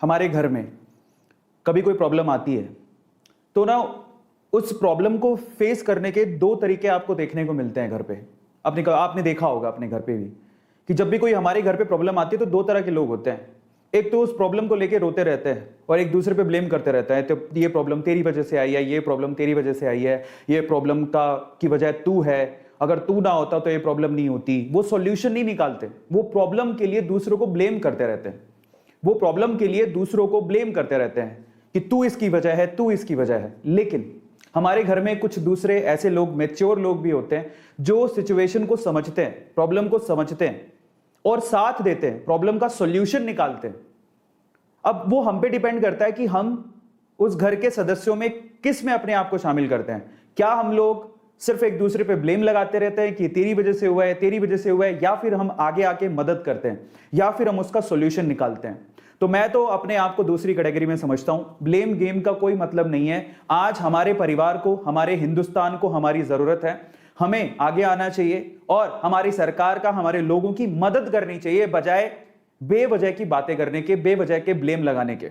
हमारे घर में कभी कोई प्रॉब्लम आती है तो ना उस प्रॉब्लम को फेस करने के दो तरीके आपको देखने को मिलते हैं घर पे। आपने देखा होगा अपने घर पे भी कि जब भी कोई हमारे घर पे प्रॉब्लम आती है तो दो तरह के लोग होते हैं। एक तो उस प्रॉब्लम को लेके रोते रहते हैं और एक दूसरे पे ब्लेम करते रहते हैं, तो ये प्रॉब्लम तेरी वजह से आई है, ये प्रॉब्लम तेरी वजह से आई है, ये प्रॉब्लम की वजह तू है, अगर तू ना होता तो ये प्रॉब्लम नहीं होती। वो सॉल्यूशन नहीं निकालते, वो प्रॉब्लम के लिए दूसरों को ब्लेम करते रहते हैं। वो प्रॉब्लम के लिए दूसरों को ब्लेम करते रहते हैं कि तू इसकी वजह है, तू इसकी वजह है। लेकिन हमारे घर में कुछ दूसरे ऐसे लोग, मैच्योर लोग भी होते हैं जो सिचुएशन को समझते हैं, प्रॉब्लम को समझते हैं और साथ देते हैं, प्रॉब्लम का सॉल्यूशन निकालते हैं। अब वो हम पे डिपेंड करता है कि हम उस घर के सदस्यों में किस में अपने आप को शामिल करते हैं। क्या हम लोग सिर्फ एक दूसरे पे ब्लेम लगाते रहते हैं कि तेरी वजह से हुआ है, तेरी वजह से हुआ है, या फिर हम आगे आके मदद करते हैं, या फिर हम उसका सॉल्यूशन निकालते हैं। तो मैं तो अपने आप को दूसरी कैटेगरी में समझता हूं। ब्लेम गेम का कोई मतलब नहीं है। आज हमारे परिवार को, हमारे हिंदुस्तान को हमारी जरूरत है। हमें आगे आना चाहिए और हमारी सरकार का, हमारे लोगों की मदद करनी चाहिए, बजाय बेवजह की बातें करने के, बेवजह के ब्लेम लगाने के।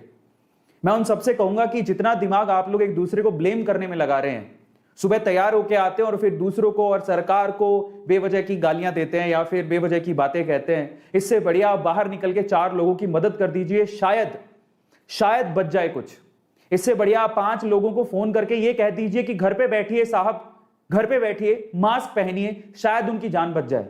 मैं उन सबसे कहूंगा कि जितना दिमाग आप लोग एक दूसरे को ब्लेम करने में लगा रहे हैं, सुबह तैयार होके आते हैं और फिर दूसरों को और सरकार को बेवजह की गालियां देते हैं या फिर बेवजह की बातें कहते हैं, इससे बढ़िया आप बाहर निकल के 4 लोगों की मदद कर दीजिए, शायद बच जाए कुछ। इससे बढ़िया आप 5 लोगों को फोन करके ये कह दीजिए कि घर पे बैठिए साहब, घर पे बैठिए, मास्क पहनिए, शायद उनकी जान बच जाए,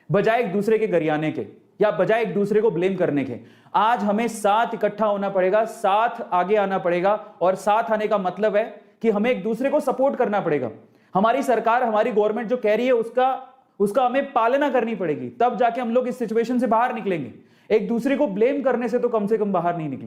बजाय एक दूसरे के गरियाने के या बजाय एक दूसरे को ब्लेम करने के। आज हमें साथ इकट्ठा होना पड़ेगा, साथ आगे आना पड़ेगा, और साथ आने का मतलब है कि हमें एक दूसरे को सपोर्ट करना पड़ेगा। हमारी सरकार, हमारी गवर्नमेंट जो कह रही है उसका हमें पालना करनी पड़ेगी, तब जाके हम लोग इस सिचुएशन से बाहर निकलेंगे। एक दूसरे को ब्लेम करने से तो कम बाहर नहीं निकलेंगे।